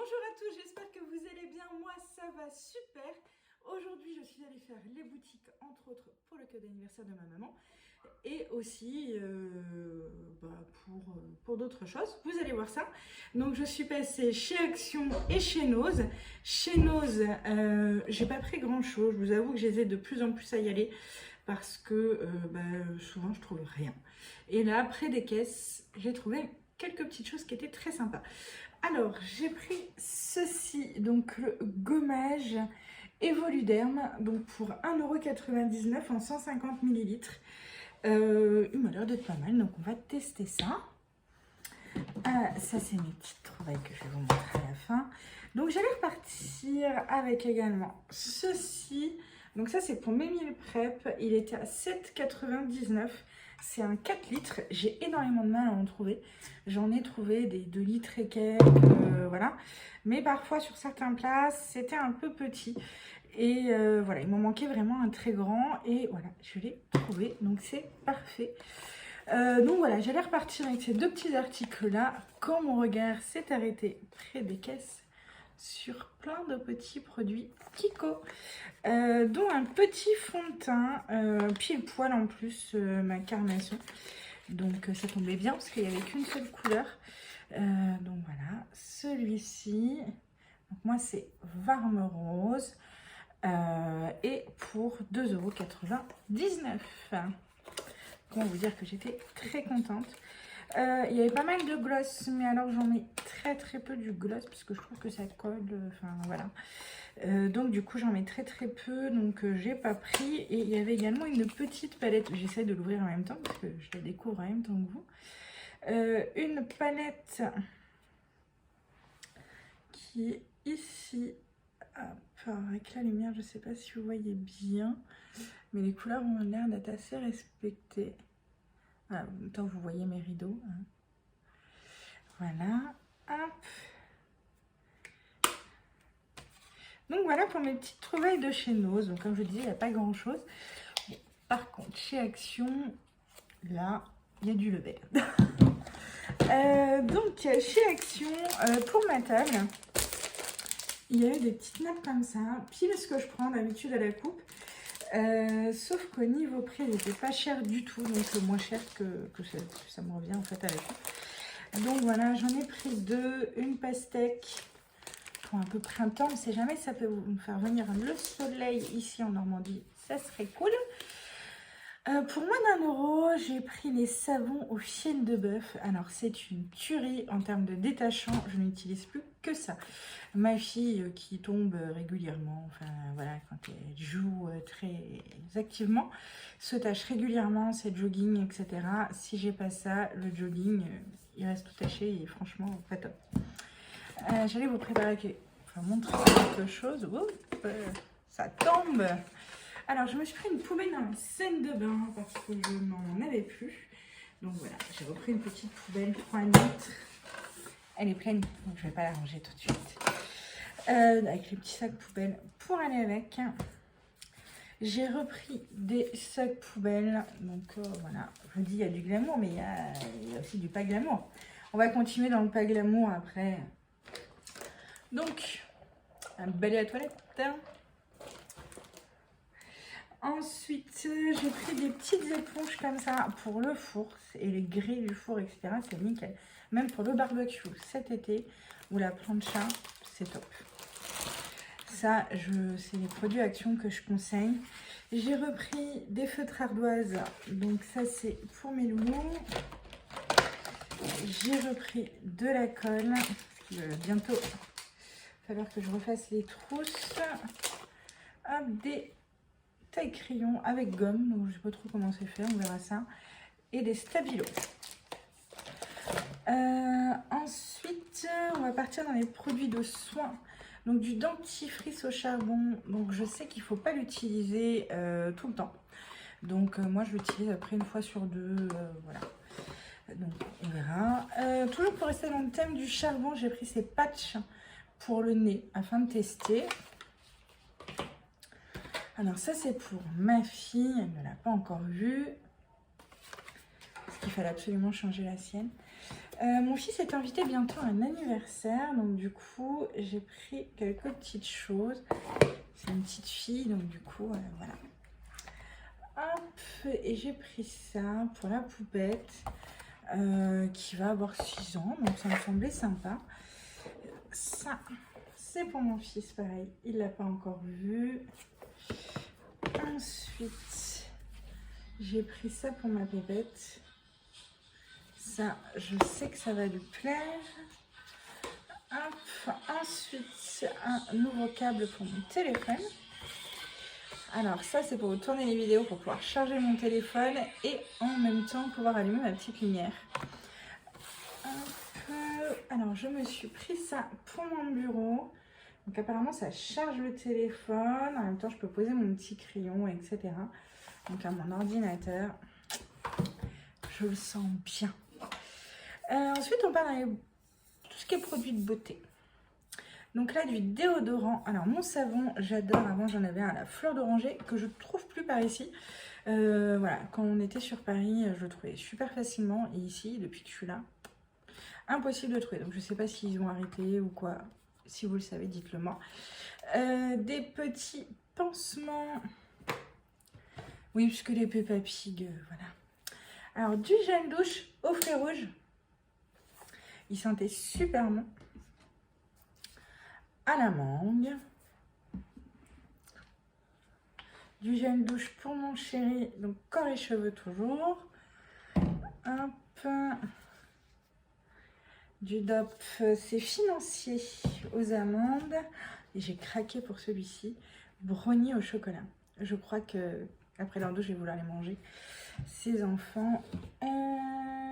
Bonjour à tous, j'espère que vous allez bien, moi ça va super. Aujourd'hui je suis allée faire les boutiques entre autres pour le cadeau d'anniversaire de ma maman et aussi pour d'autres choses, vous allez voir ça. Donc je suis passée chez Action et chez Nose. Chez Nose, j'ai pas pris grand chose, je vous avoue que j'hésite de plus en plus à y aller parce que souvent je trouve rien. Et là près des caisses, j'ai trouvé quelques petites choses qui étaient très sympas. Alors, j'ai pris ceci, donc le gommage Evoluderm, donc pour 1,99 € en 150 ml. Il m'a l'air d'être pas mal, donc on va tester ça. Ça, c'est mes petites trouvailles que je vais vous montrer à la fin. Donc, j'allais repartir avec également ceci. Donc, ça, c'est pour mes meal prep. Il était à 7,99 €. C'est un 4 litres. J'ai énormément de mal à en trouver. J'en ai trouvé des 2 litres et quelques, voilà. Mais parfois, sur certains plats, c'était un peu petit. Et voilà, il m'en manquait vraiment un très grand. Et voilà, je l'ai trouvé. Donc, c'est parfait. Donc voilà, j'allais repartir avec ces deux petits articles-là. Quand mon regard s'est arrêté près des caisses sur plein de petits produits Kiko, dont un petit fond de teint, pile poil en plus ma carnation. Donc ça tombait bien parce qu'il n'y avait qu'une seule couleur. Donc voilà, celui-ci, donc moi c'est Varme Rose, et pour 2,99 €. Comment vous dire que j'étais très contente. Il y avait pas mal de gloss, mais alors j'en mets très peu du gloss parce que je trouve que ça colle, enfin voilà. Donc du coup j'en mets très peu, donc j'ai pas pris. Et il y avait également une petite palette, j'essaie de l'ouvrir en même temps parce que je la découvre en même temps que vous. Une palette qui est ici. Avec la lumière, je sais pas si vous voyez bien, mais les couleurs ont l'air d'être assez respectées. Voilà, en même temps vous voyez mes rideaux, hein. Voilà, hop. Donc voilà pour mes petites trouvailles de chez Nose. Donc comme je disais, il n'y a pas grand chose. Bon, par contre, chez Action, là, il y a du level. Donc chez Action, pour ma table, il y a eu des petites nappes comme ça, pile ce que je prends d'habitude à la coupe. Sauf qu'au niveau prix, il n'était pas cher du tout, donc moins cher que ça me revient en fait à la coupe. Donc voilà, j'en ai pris deux, une pastèque pour un peu printemps, on ne sait jamais, ça peut vous faire venir le soleil ici en Normandie, ça serait cool. Pour moins d'1 €, j'ai pris les savons au fiel de bœuf. Alors c'est une tuerie en termes de détachant, je n'utilise plus que ça. Ma fille qui tombe régulièrement, enfin voilà, quand elle joue très activement, se tâche régulièrement ses jogging, etc. Si j'ai pas ça, le jogging, il reste tout taché et franchement pas top. J'allais vous préparer, montrer quelque chose. Oups, ça tombe. Alors, je me suis pris une poubelle dans ma scène de bain parce que je n'en avais plus. Donc voilà, j'ai repris une petite poubelle 3 litres. Elle est pleine, donc je ne vais pas la ranger tout de suite. Avec les petits sacs poubelles pour aller avec. J'ai repris des sacs poubelles. Donc voilà, je vous dis, il y a du glamour, mais il y a aussi du pas glamour. On va continuer dans le pas glamour après. Donc, un balai à toilette. Ensuite, j'ai pris des petites éponges comme ça pour le four et les grilles du four, etc. C'est nickel. Même pour le barbecue cet été ou la plancha, c'est top. Ça, c'est les produits Action que je conseille. J'ai repris des feutres ardoises. Donc ça, c'est pour mes loulous. J'ai repris de la colle. Parce qu'il va bientôt falloir que je refasse les trousses. Des taille crayon avec gomme, donc je sais pas trop comment c'est fait, on verra ça, et des stabilos. Ensuite on va partir dans les produits de soins, donc du dentifrice au charbon. Donc je sais qu'il faut pas l'utiliser tout le temps, donc moi je l'utilise après une fois sur deux, voilà, donc on verra. Toujours pour rester dans le thème du charbon, j'ai pris ces patchs pour le nez afin de tester. Alors ça c'est pour ma fille, elle ne l'a pas encore vu, parce qu'il fallait absolument changer la sienne. Mon fils est invité bientôt à un anniversaire, donc du coup j'ai pris quelques petites choses. C'est une petite fille, donc du coup voilà. Hop, et j'ai pris ça pour la poupette qui va avoir 6 ans, donc ça me semblait sympa. Ça, c'est pour mon fils, pareil, il l'a pas encore vu. Ensuite, j'ai pris ça pour ma bébête. Ça, je sais que ça va lui plaire. Hop. Ensuite, un nouveau câble pour mon téléphone. Alors ça, c'est pour tourner les vidéos, pour pouvoir charger mon téléphone et en même temps pouvoir allumer ma petite lumière. Hop. Alors, je me suis pris ça pour mon bureau. Donc apparemment, ça charge le téléphone. En même temps, je peux poser mon petit crayon, etc. Donc à mon ordinateur, je le sens bien. Ensuite, on parle de tout ce qui est produit de beauté. Donc là, du déodorant. Alors, mon savon, j'adore. Avant, j'en avais un à la fleur d'oranger que je ne trouve plus par ici. Voilà, quand on était sur Paris, je le trouvais super facilement. Et ici, depuis que je suis là, impossible de trouver. Donc, je ne sais pas s'ils ont arrêté ou quoi. Si vous le savez, dites-le moi. Des petits pansements. Oui, puisque les Peppa Pig, voilà. Alors, du gel douche au fruits rouges. Il sentait super bon. À la mangue. Du gel douche pour mon chéri, donc corps et cheveux toujours. Hop. Du DOP, c'est financier aux amandes. Et j'ai craqué pour celui-ci. Brownie au chocolat. Je crois que après leur douche, je vais vouloir les manger. Ces enfants.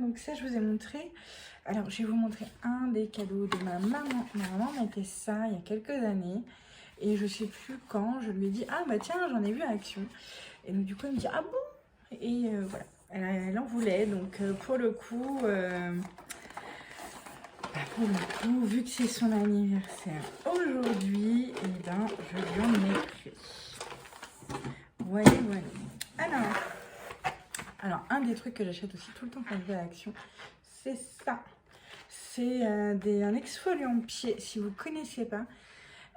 Donc ça, je vous ai montré. Alors, je vais vous montrer un des cadeaux de ma maman. Ma maman mettait ça il y a quelques années. Et je sais plus quand, je lui ai dit, ah bah tiens, j'en ai vu à Action. Et donc du coup, elle me dit, ah bon? Et voilà, elle en voulait. Donc pour le coup, vu que c'est son anniversaire aujourd'hui, et ben, je lui en ai pris. Voilà, voilà. Alors, un des trucs que j'achète aussi tout le temps quand je vais à Action, c'est ça. C'est un exfoliant pied, si vous ne connaissez pas.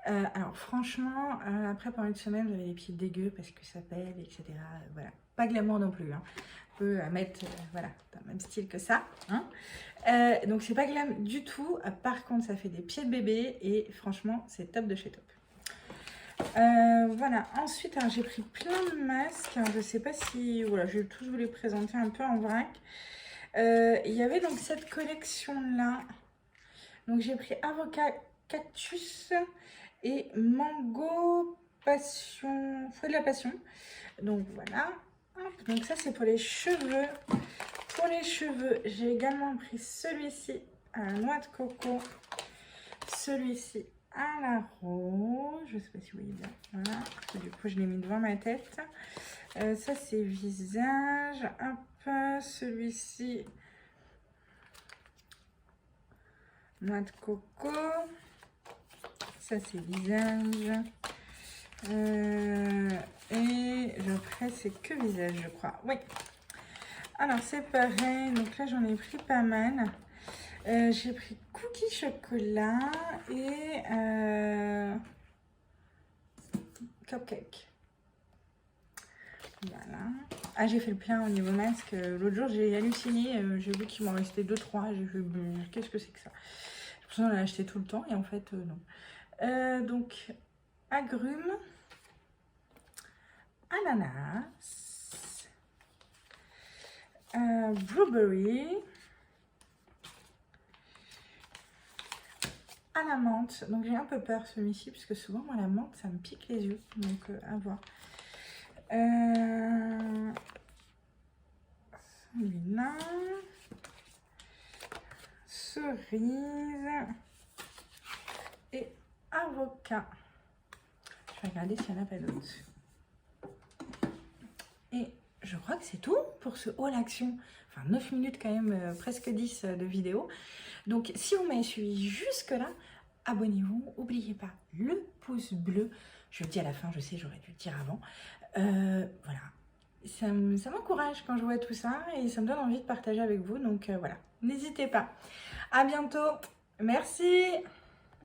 Alors franchement, après pendant une semaine, j'avais les pieds dégueux parce que ça pèle, etc. Voilà, pas glamour non plus. Hein. On peut mettre, voilà, dans le même style que ça. Hein. Donc c'est pas glam du tout. Par contre, ça fait des pieds de bébé et franchement, c'est top de chez top. Voilà. Ensuite, j'ai pris plein de masques. Alors, je sais pas si, voilà, je vais tous vous les présenter un peu en vrac. Il y avait donc cette collection là. Donc j'ai pris avocat, cactus et mango passion, fruit de la passion. Donc voilà. Hop, donc ça c'est pour les cheveux. Pour les cheveux, j'ai également pris celui-ci à la noix de coco, celui-ci à la rose. Je sais pas si vous voyez bien. Voilà. Du coup, je l'ai mis devant ma tête. Ça c'est visage. Hop, celui-ci noix de coco. Ça c'est visage. Et après c'est que visage, je crois. Oui. Alors c'est pareil. Donc là j'en ai pris pas mal. J'ai pris cookie chocolat et cupcake. Voilà. Ah, j'ai fait le plein au niveau masque. L'autre jour j'ai halluciné. J'ai vu qu'il m'en restait 2-3. J'ai fait qu'est-ce que c'est que ça? J'ai l'impression d'en acheter tout le temps et en fait non. Donc agrumes, ananas, blueberry, à la menthe. Donc j'ai un peu peur celui-ci parce que souvent moi la menthe ça me pique les yeux. Donc à voir. Celui-là, cerise et avocat. Je vais regarder s'il n'y en a pas d'autres. Et je crois que c'est tout pour ce haul action. Enfin 9 minutes quand même, presque 10 de vidéo. Donc si vous m'avez suivi jusque là, abonnez-vous. N'oubliez pas le pouce bleu. Je le dis à la fin, je sais, j'aurais dû le dire avant. Voilà. Ça m'encourage quand je vois tout ça et ça me donne envie de partager avec vous. Donc voilà. n'hésitez pas. À bientôt. Merci.